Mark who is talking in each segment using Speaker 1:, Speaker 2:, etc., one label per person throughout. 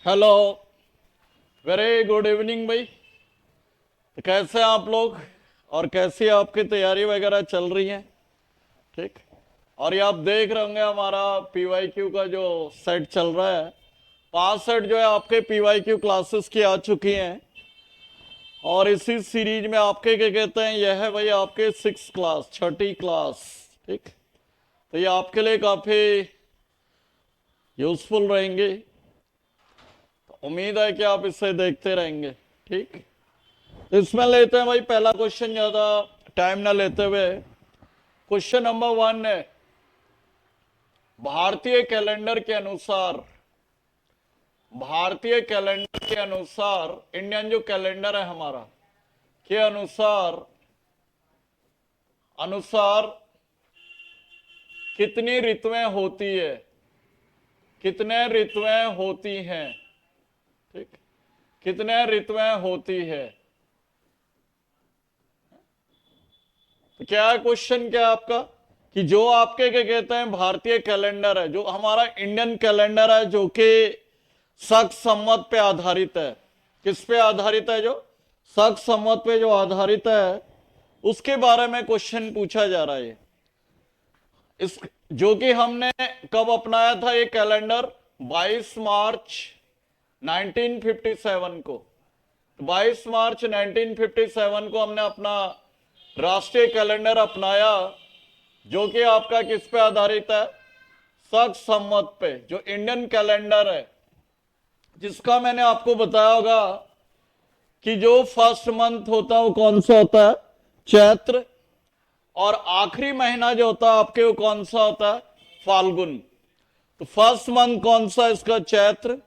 Speaker 1: Hello, very good evening भाई। तो कैसे हैं आप लोग और कैसी आपकी तैयारी वगैरह चल रही है? ठीक। और ये आप देख रहे होंगे हमारा पीवाईक्यू का जो सेट चल रहा है, 5 सेट जो है आपके पीवाईक्यू क्लासेस की आ चुकी हैं। और इसी सीरीज में आपके क्या कहते हैं, यह है भाई आपके 6 क्लास, छठी क्लास। ठीक। तो ये आपके लिए काफी यूजफुल रहेंगे। उम्मीद है कि आप इसे देखते रहेंगे। ठीक। तो इसमें लेते हैं भाई पहला क्वेश्चन, ज्यादा टाइम ना लेते हुए। क्वेश्चन नंबर 1 है, भारतीय कैलेंडर के अनुसार, भारतीय कैलेंडर के अनुसार, इंडियन जो कैलेंडर है हमारा के अनुसार अनुसार कितनी ऋतुएं होती है, कितने ऋतुएं होती हैं? ठीक। कितने ऋतुएं होती है? तो क्या है क्वेश्चन, क्या है आपका कि जो आपके क्या कहते हैं भारतीय कैलेंडर है, जो हमारा इंडियन कैलेंडर है, जो कि शक संवत पे आधारित है। किस पे आधारित है? जो शक संवत पे जो आधारित है, उसके बारे में क्वेश्चन पूछा जा रहा है। इस जो कि हमने कब अपनाया था ये कैलेंडर? 22 मार्च 1957 को। 22 मार्च 1957 को हमने अपना राष्ट्रीय कैलेंडर अपनाया, जो कि आपका किस पे आधारित है? शक संवत पे। जो इंडियन कैलेंडर है, जिसका मैंने आपको बताया होगा कि जो फर्स्ट मंथ होता है वो कौन सा होता है? चैत्र। और आखिरी महीना जो होता है आपके, वो कौन सा होता है? फाल्गुन। तो फर्स्ट मंथ कौन सा इसका? चैत्र।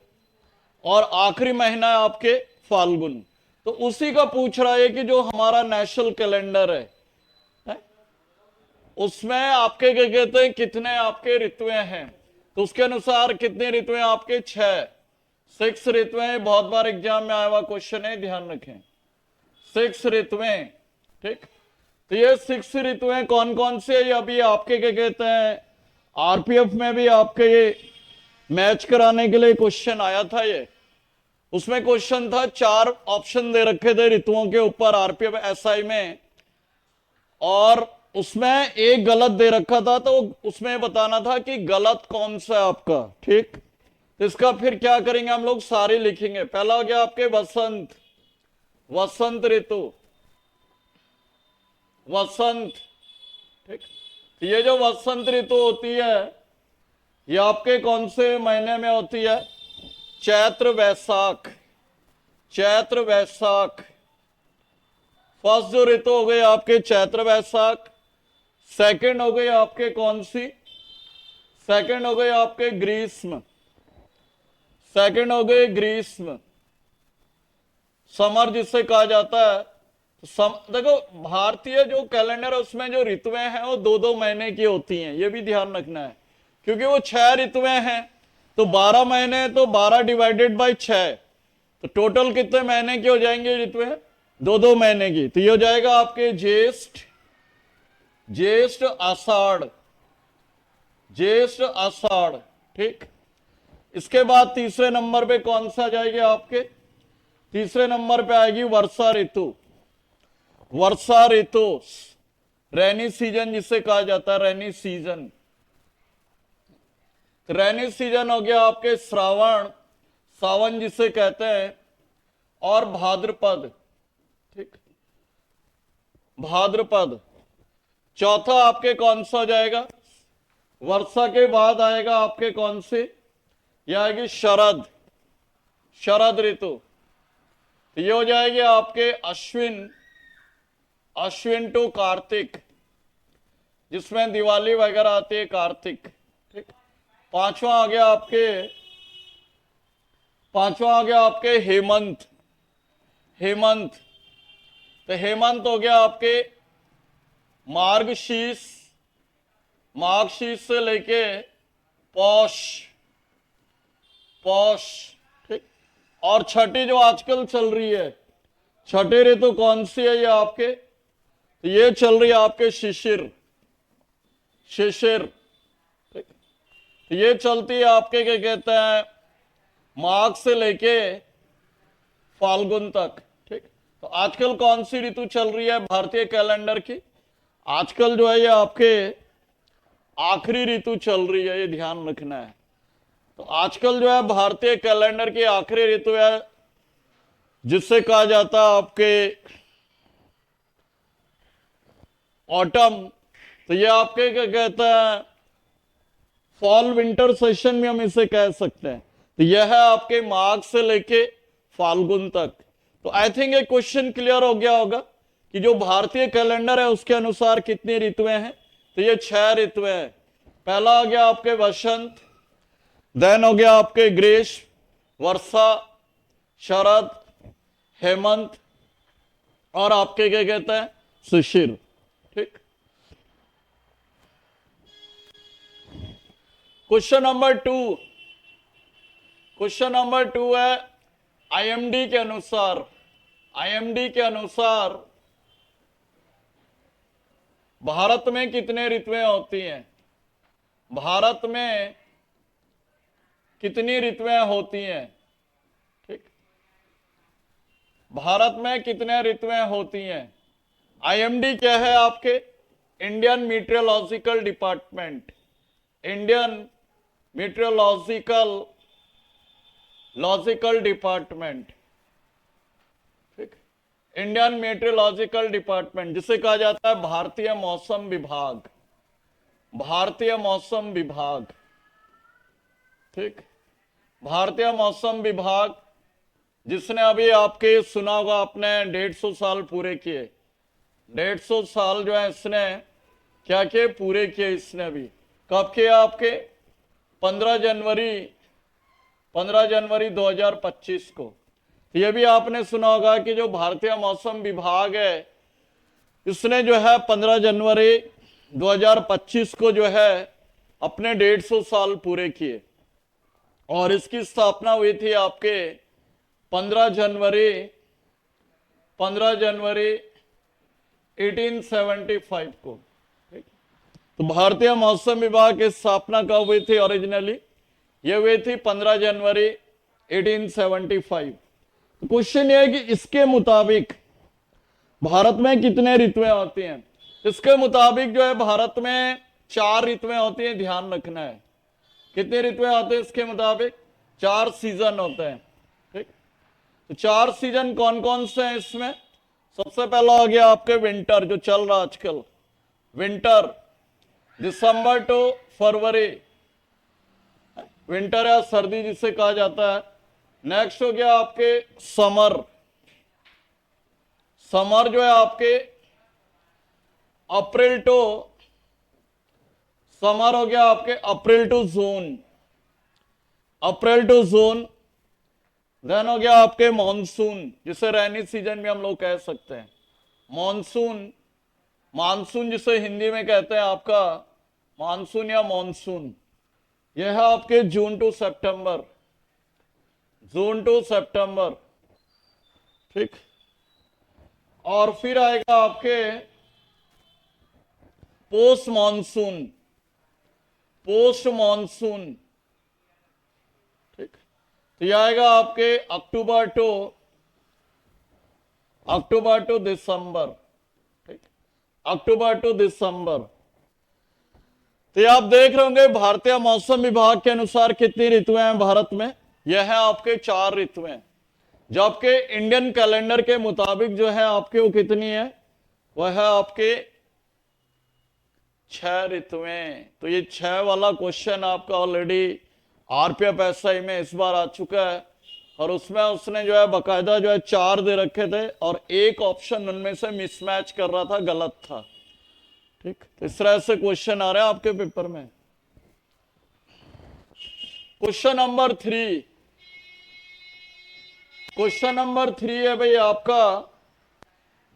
Speaker 1: और आखिरी महीना है आपके फाल्गुन। तो उसी का पूछ रहा है कि जो हमारा नेशनल कैलेंडर है, उसमें आपके क्या कहते हैं कितने आपके ऋतुएं हैं? तो उसके अनुसार कितनी ऋतुएं आपके? 6 ऋतुएं। बहुत बार एग्जाम में आया हुआ क्वेश्चन है, ध्यान रखें। 6 ऋतुएं। ठीक। तो ये 6 ऋतुएं कौन कौन से है? अभी आपके क्या कहते हैं आरपीएफ में भी आपके ये मैच कराने के लिए क्वेश्चन आया था। ये उसमें क्वेश्चन था, 4 ऑप्शन दे रखे थे ऋतुओं के ऊपर आरपीएफ एसआई में, और उसमें एक गलत दे रखा था। तो उसमें बताना था कि गलत कौन सा है आपका। ठीक। तो इसका फिर क्या करेंगे हम लोग? सारे लिखेंगे। पहला हो गया आपके वसंत, वसंत ऋतु, वसंत। ठीक। तो ये जो वसंत ऋतु होती है, ये आपके कौन से महीने में होती है? चैत्र वैशाख, चैत्र वैशाख। फर्स्ट जो ऋतु हो गई आपके चैत्र वैशाख। सेकंड हो गई आपके कौन सी? सेकंड हो गई आपके ग्रीष्म, सेकंड हो गई ग्रीष्म, समर जिसे कहा जाता है। देखो, भारतीय जो कैलेंडर है उसमें जो ऋतुएं हैं वो 2-2 महीने की होती हैं, ये भी ध्यान रखना है। क्योंकि वो 6 ऋतुएं हैं, तो 12 महीने, तो 12 डिवाइडेड बाई 6, तो टोटल कितने महीने की हो जाएंगे ऋतुएं? 2-2 महीने की। तो ये हो जाएगा आपके ज्येष्ठ, ज्येष्ठ आषाढ़, ज्येष्ठ आषाढ़। ठीक। इसके बाद तीसरे नंबर पे कौन सा जाएगी आपके? तीसरे नंबर पे आएगी वर्षा ऋतु, वर्षा ऋतु, रेनी सीजन जिसे कहा जाता है, रेनी सीजन। रेनी सीजन हो गया आपके श्रावण, सावन जिसे कहते हैं, और भाद्रपद। ठीक। भाद्रपद। चौथा आपके कौन सा जाएगा? वर्षा के बाद आएगा आपके कौन सी? यह आएगी शरद, शरद ऋतु। तो ये हो जाएगी आपके अश्विन, अश्विन टू कार्तिक, जिसमें दिवाली वगैरह आती है, कार्तिक। ठीक। पांचवा आ गया आपके, पांचवा आ गया आपके हेमंत, हेमंत। तो हेमंत हो गया आपके मार्गशीर्ष, मार्गशीर्ष से लेके पौष, पौष। ठीक। और छठी जो आजकल चल रही है, छठी ऋतु कौन सी है? ये आपके, तो ये चल रही है आपके शिशिर, शिशिर। ठीक। तो ये चलती है आपके क्या कहते हैं माघ से लेके फाल्गुन तक। ठीक, तो आजकल कौन सी ऋतु चल रही है भारतीय कैलेंडर की? आजकल जो है ये आपके आखिरी ऋतु चल रही है, ये ध्यान रखना है। तो आजकल जो है भारतीय कैलेंडर की आखिरी ऋतु है, जिससे कहा जाता है आपके ऑटम। तो ये आपके क्या कहते हैं, फॉल विंटर सेशन में हम इसे कह सकते हैं। तो यह है आपके मार्च से लेके फाल्गुन तक। तो आई थिंक ये क्वेश्चन क्लियर हो गया होगा कि जो भारतीय कैलेंडर है उसके अनुसार कितनी ऋतुएं हैं। तो ये 6 ऋतुएं हैं। पहला हो गया आपके वसंत, देन हो गया आपके ग्रीष्म, वर्षा, शरद, हेमंत और आपके क्या कहते हैं, शिशिर। ठीक, क्वेश्चन नंबर 2, क्वेश्चन नंबर 2 है आईएमडी के अनुसार, आईएमडी के अनुसार भारत में कितने ऋतुएं होती हैं? भारत में कितनी ऋतुएं होती हैं? ठीक, भारत में कितने ऋतुएं होती हैं? आईएमडी क्या है आपके? Indian meteorological department, Indian logical department. ठीक, इंडियन मेट्रोलॉजिकल डिपार्टमेंट, जिसे कहा जाता है भारतीय मौसम विभाग, भारतीय मौसम विभाग। ठीक, भारतीय मौसम विभाग, जिसने अभी आपके सुना होगा आपने 150 साल पूरे किए। 150 साल जो है इसने क्या किए, पूरे किए इसने। अभी कब किया आपके? 15 जनवरी 2025 को। यह भी आपने सुना होगा कि जो भारतीय मौसम विभाग है इसने जो है 15 जनवरी 2025 को जो है अपने 150 साल पूरे किए। और इसकी स्थापना हुई थी आपके 15 जनवरी 1875 को। तो भारतीय मौसम विभाग की स्थापना कब हुई थी? ओरिजिनली ये हुई थी 15 जनवरी 1875। तो क्वेश्चन ये है कि इसके मुताबिक भारत में कितने ऋतुएं होती हैं? इसके मुताबिक जो है भारत में 4 ऋतुएं होती हैं, ध्यान रखना है। कितनी ऋतुएं होती हैं इसके मुताबिक? 4 सीजन होते हैं। ठीक, तो 4 सीजन कौन कौन से हैं इसमें? सबसे पहला हो गया आपके विंटर, जो चल रहा आजकल, winter, December to February, winter या सर्दी जिसे कहा जाता है। नेक्स्ट हो गया आपके समर, समर जो है आपके अप्रैल टू, समर हो गया आपके April to June, April to June. Then हो गया आपके मॉनसून, जिसे रेनी सीजन में हम लोग कह सकते हैं। मॉनसून, मानसून जिसे हिंदी में कहते हैं आपका मानसून या मॉनसून, यह है आपके जून टू सितंबर, जून टू सितंबर। ठीक, और फिर आएगा आपके पोस्ट मॉनसून, पोस्ट मॉनसून। ठीक, तो यह आएगा आपके अक्टूबर टू दिसंबर। ठीक, अक्टूबर टू दिसंबर। तो आप देख रहे होंगे भारतीय मौसम विभाग के अनुसार कितनी ऋतुएं हैं भारत में? यह है आपके 4 ऋतुएं। जबकि इंडियन कैलेंडर के मुताबिक जो है आपके वो कितनी है? वह है आपके 6 ऋतुएं। तो ये 6 वाला क्वेश्चन आपका ऑलरेडी आरपीएफ एसआई में इस बार आ चुका है, और उसमें उसने जो है बकायदा जो है 4 दे रखे थे और एक ऑप्शन उनमें से मिसमैच कर रहा था, गलत था। ठीक, तो इस तरह से क्वेश्चन आ रहे हैं आपके पेपर में। क्वेश्चन नंबर 3, क्वेश्चन नंबर 3 है भाई आपका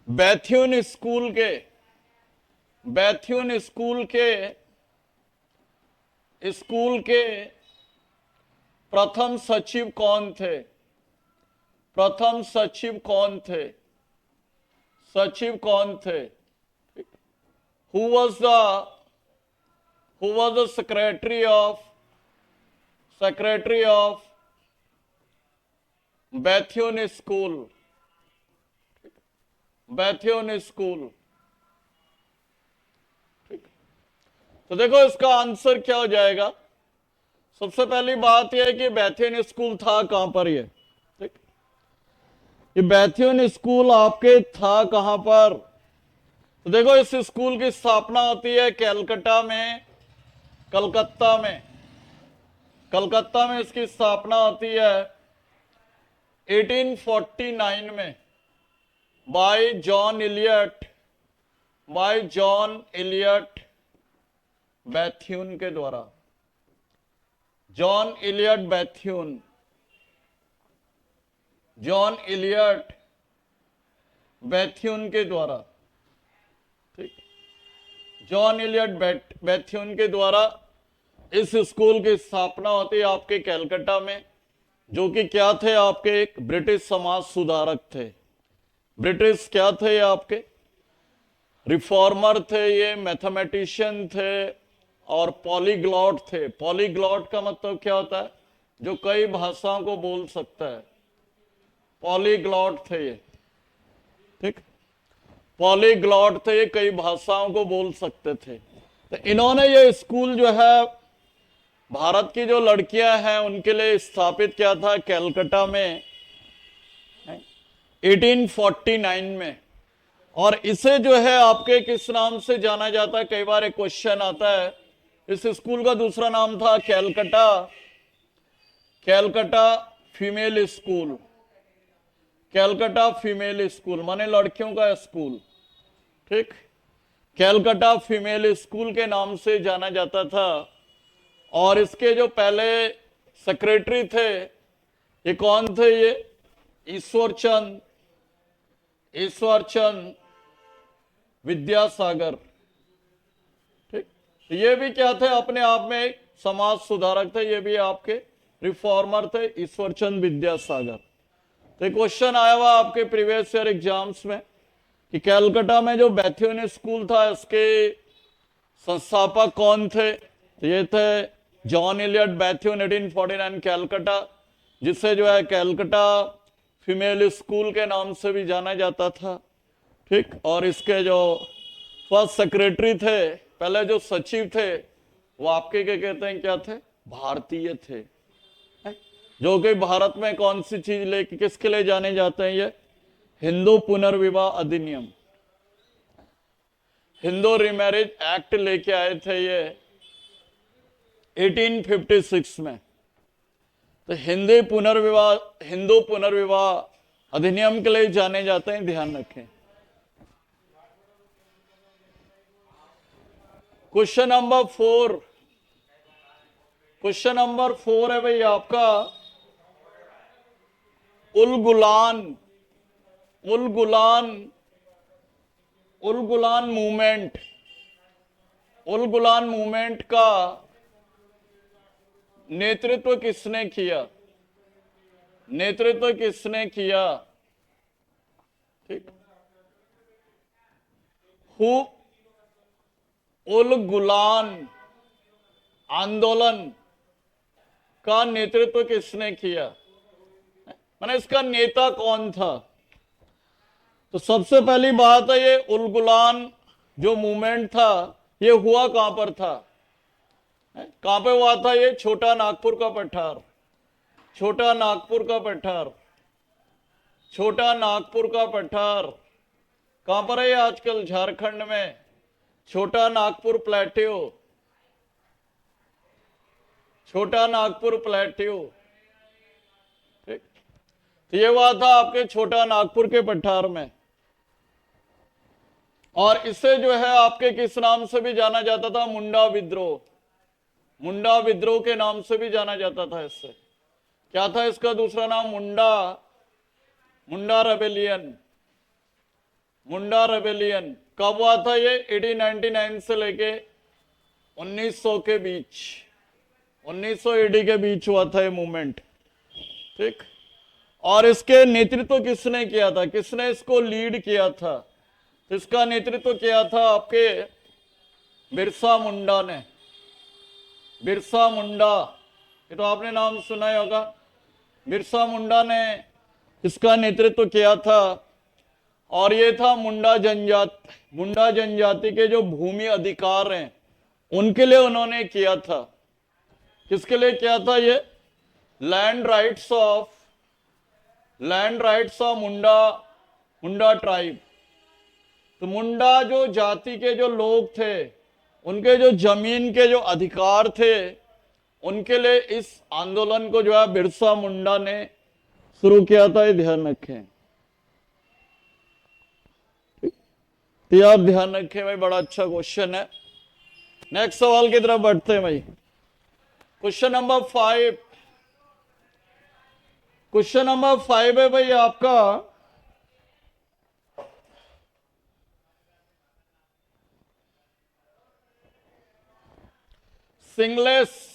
Speaker 1: बैथ्यून स्कूल के, बैथ्यून स्कूल के प्रथम सचिव कौन थे? प्रथम सचिव कौन थे? सचिव कौन थे? Who was the secretary of Bethune school, Bethune school. ठीक, तो देखो इसका आंसर क्या हो जाएगा। सबसे पहली बात यह है कि बैथ्यून स्कूल था कहां पर, ठीक, ये बैथ्यून स्कूल आपके था कहां पर। तो देखो इस स्कूल की स्थापना होती है कलकत्ता में, कलकत्ता में, कलकत्ता में इसकी स्थापना होती है 1849 में by John Elliot, by John Elliot Bethune के द्वारा, John Elliot Bethune, John Elliot Bethune के द्वारा, ठीक, जॉन इलियट बैथ्यून के द्वारा इस स्कूल की स्थापना होती है आपके कलकत्ता में, जो कि क्या थे आपके एक ब्रिटिश समाज सुधारक थे। ब्रिटिश क्या थे आपके, रिफॉर्मर थे, ये मैथमेटिशियन थे और पॉलीग्लॉट थे। पॉलीग्लॉट का मतलब क्या होता है, जो कई भाषाओं को बोल सकता है, पॉलीग्लॉट थे ये, ठीक, पॉलीग्लॉट थे, ये कई भाषाओं को बोल सकते थे। तो इन्होंने ये स्कूल जो है भारत की जो लड़कियां हैं उनके लिए स्थापित किया था कलकत्ता में 1849 में। और इसे जो है आपके किस नाम से जाना जाता है, कई बार एक क्वेश्चन आता है। इस स्कूल का दूसरा नाम था Calcutta, Calcutta female school, Calcutta female school माने लड़कियों का स्कूल, ठीक, कलकत्ता फीमेल स्कूल के नाम से जाना जाता था। और इसके जो पहले सेक्रेटरी थे ये कौन थे, ये ईश्वरचंद, ईश्वरचंद विद्यासागर, ठीक, ये भी क्या थे, अपने आप में एक समाज सुधारक थे, ये भी आपके रिफॉर्मर थे, ईश्वरचंद विद्यासागर। तो क्वेश्चन आया हुआ आपके प्रीवियस ईयर एग्जाम्स में कि कलकत्ता में जो बैथ्यून स्कूल था इसके संस्थापक कौन थे। तो ये थे जॉन इलियट बैथ्यून 1849 कलकत्ता, जिसे जो है कलकत्ता फीमेल स्कूल के नाम से भी जाना जाता था, ठीक। और इसके जो फर्स्ट सेक्रेटरी थे, पहले जो सचिव थे वो आपके क्या कहते हैं, क्या थे, भारतीय थे, जो कि भारत में कौन सी चीज लेके किसके लिए जाने जाते हैं, ये हिंदू पुनर्विवाह अधिनियम, हिंदू रिमैरिज एक्ट लेके आए थे ये 1856 में। तो हिंदू पुनर्विवाह अधिनियम के लिए जाने जाते हैं, ध्यान रखें। क्वेश्चन नंबर 4, क्वेश्चन नंबर 4 है भाई आपका उल गुलान मूवमेंट, उल गुलान मूवमेंट का नेतृत्व किसने किया, नेतृत्व किसने किया, ठीक। हु उल गुलान आंदोलन का नेतृत्व किसने किया, माने इसका नेता कौन था। तो सबसे पहली बात है ये उल गुलान जो मूवमेंट था ये हुआ कहां पर था, कहां पे हुआ था, ये छोटा नागपुर का पठार, छोटा नागपुर का पठार, छोटा नागपुर का पठार कहां पर है ये, आजकल झारखंड में छोटा नागपुर प्लेट्यू, छोटा नागपुर प्लेट्यू, ठीक। तो ये हुआ था आपके छोटा नागपुर के पठार में। और इसे जो है आपके किस नाम से भी जाना जाता था, मुंडा विद्रोह, मुंडा विद्रोह के नाम से भी जाना जाता था। इससे क्या था इसका दूसरा नाम, मुंडा रेबेलियन, मुंडा रेबेलियन। कब हुआ था ये, 1899 से लेके 1900 के बीच, 1900 एडी के बीच हुआ था ये मूवमेंट, ठीक। और इसके नेतृत्व किसने किया था, किसने इसको लीड किया था, तो इसका नेतृत्व किया था आपके बिरसा मुंडा ने, बिरसा मुंडा, ये तो आपने नाम सुना ही होगा। बिरसा मुंडा ने इसका नेतृत्व किया था। और ये था मुंडा जनजाति के जो भूमि अधिकार हैं उनके लिए उन्होंने किया था। किसके लिए किया था ये? Land rights of Munda tribe. तो मुंडा जो जाति के जो लोग थे उनके जो जमीन के जो अधिकार थे उनके लिए इस आंदोलन को जो है बिरसा मुंडा ने शुरू किया था। ये ध्यान रखें, तो आप ध्यान रखें भाई, बड़ा अच्छा क्वेश्चन है। नेक्स्ट सवाल की तरफ बढ़ते हैं भाई। Question number 5। क्वेश्चन नंबर 5 है भाई आपका, सिंगलेस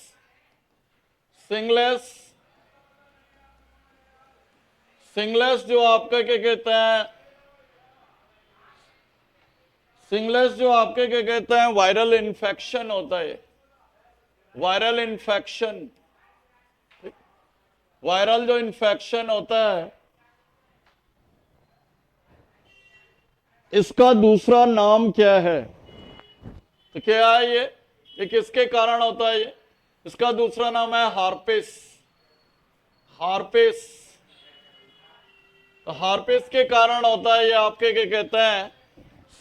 Speaker 1: जो आपका क्या कहते हैं, सिंगलेस जो आपके क्या कहते हैं वायरल इन्फेक्शन होता है। वायरल इन्फेक्शन, वायरल जो इन्फेक्शन होता है इसका दूसरा नाम क्या है? तो क्या है ये किसके कारण होता है? ये इसका दूसरा नाम है हार्पिस। तो हार्पिस के कारण होता है ये आपके क्या कहते हैं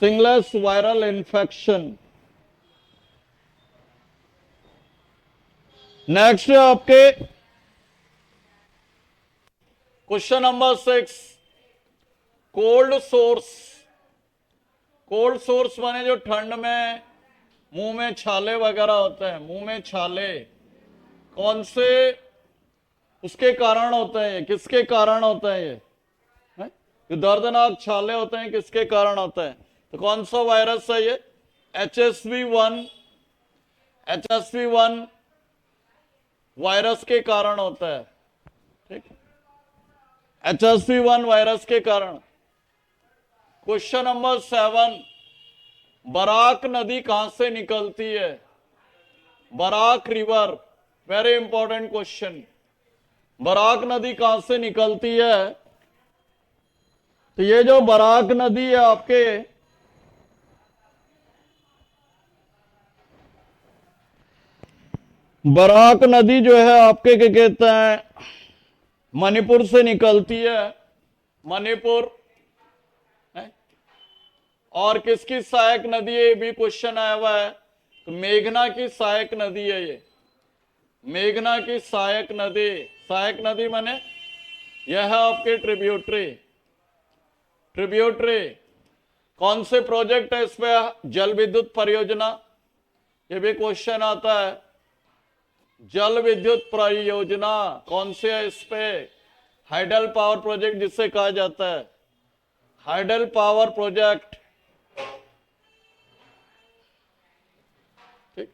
Speaker 1: सिंगलेस वायरल इन्फेक्शन। नेक्स्ट है आपके क्वेश्चन नंबर 6। कोल्ड सोर्स माने जो ठंड में मुंह में छाले वगैरह होते हैं, मुंह में छाले कौन से उसके कारण होते हैं? किसके कारण होता है ये? जो दर्दनाक छाले होते हैं किसके कारण होता है? तो कौन सा वायरस है ये? HSV1 वायरस के कारण होता है। ठीक, HSV1 वायरस के कारण। Question number 7। बराक नदी कहां से निकलती है? Barak river, very important question. Barak नदी कहां से निकलती है? तो ये जो बराक नदी है आपके, बराक नदी जो है आपके क्या कहते हैं मणिपुर से निकलती है। मणिपुर है? और किसकी सहायक नदी है? ये भी क्वेश्चन आया हुआ है। तो मेघना की सहायक नदी है ये। मेघना की सहायक नदी माने यह है आपके ट्रिब्यूटरी। कौन से प्रोजेक्ट है इसमें? जल विद्युत परियोजना, ये भी क्वेश्चन आता है। जल विद्युत परियोजना कौन से है इस पे? हाइडल पावर प्रोजेक्ट जिसे कहा जाता है हाइडल पावर प्रोजेक्ट। ठीक,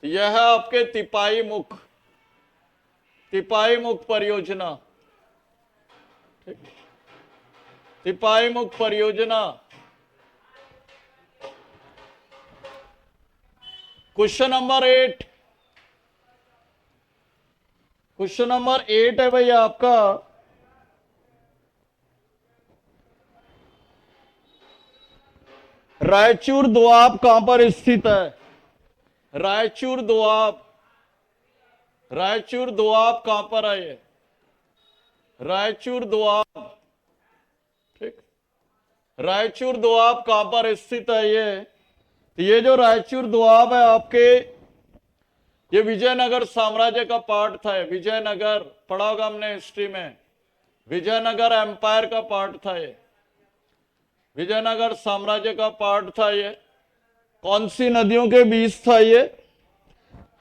Speaker 1: यह है आपके तिपाई मुख परियोजना। ठीक, तिपाई मुख परियोजना। Question number 8। क्वेश्चन नंबर 8 है भैया आपका, रायचूर दोआब कहां पर स्थित है? रायचूर दोआब कहां पर है ये? रायचूर दोआब। ठीक, रायचूर दोआब कहां पर स्थित है ये? तो ये जो रायचूर दोआब है आपके, ये विजयनगर साम्राज्य का पार्ट था। विजयनगर पढ़ा होगा हमने हिस्ट्री में, विजयनगर एम्पायर का पार्ट था ये, विजयनगर साम्राज्य का पार्ट था ये। कौन सी नदियों के बीच था ये?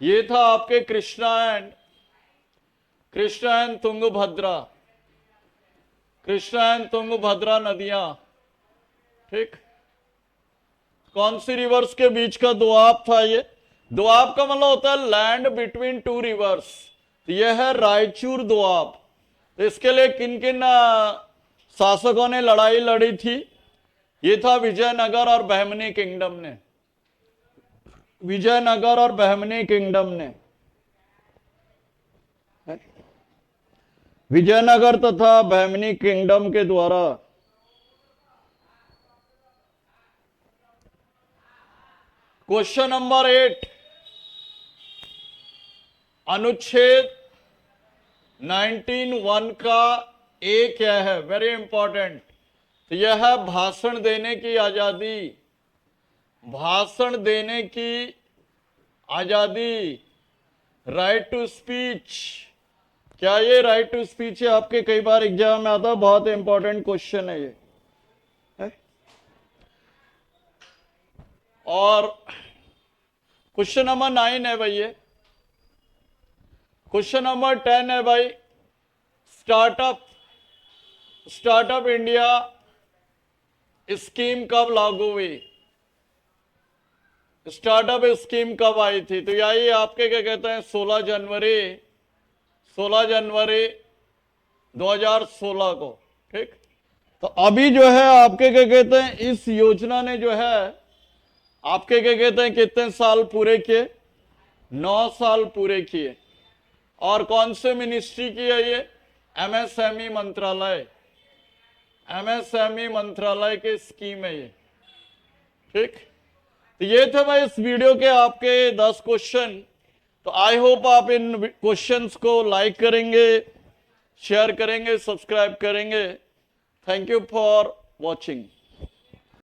Speaker 1: ये था आपके कृष्णा एंड तुंगभद्रा नदियां। ठीक, कौन सी रिवर्स के बीच का दोआब था ये? दोआब का मतलब होता है लैंड बिटवीन टू रिवर्स। तो यह है रायचूर दोआब। तो इसके लिए किन किन शासकों ने लड़ाई लड़ी थी? ये था विजयनगर और बहमनी किंगडम ने। विजयनगर तथा बहमनी किंगडम के द्वारा क्वेश्चन नंबर 8, अनुच्छेद 19(1) का ए क्या है? Very important. तो यह है भाषण देने की आजादी। भाषण देने की आजादी, राइट टू स्पीच। क्या ये राइट टू स्पीच है? आपके कई बार एग्जाम में आता है, बहुत इंपॉर्टेंट क्वेश्चन है ये है? और क्वेश्चन नंबर 9 है भाई ये। क्वेश्चन नंबर 10 है भाई, स्टार्टअप इंडिया स्कीम कब लागू हुई? स्टार्टअप स्कीम कब आई थी? तो यही आपके क्या कहते हैं, 16 जनवरी 2016 को। ठीक, तो अभी जो है आपके क्या कहते हैं, इस योजना ने जो है आपके क्या कहते हैं कितने साल पूरे किए? 9 साल पूरे किए। और कौन से मिनिस्ट्री की है ये? एमएसएमई मंत्रालय, एमएसएमई मंत्रालय की स्कीम है ये। ठीक, तो ये थे भाई इस वीडियो के आपके 10 क्वेश्चन। तो आई होप आप इन क्वेश्चंस को लाइक करेंगे, शेयर करेंगे, सब्सक्राइब करेंगे। Thank you for watching.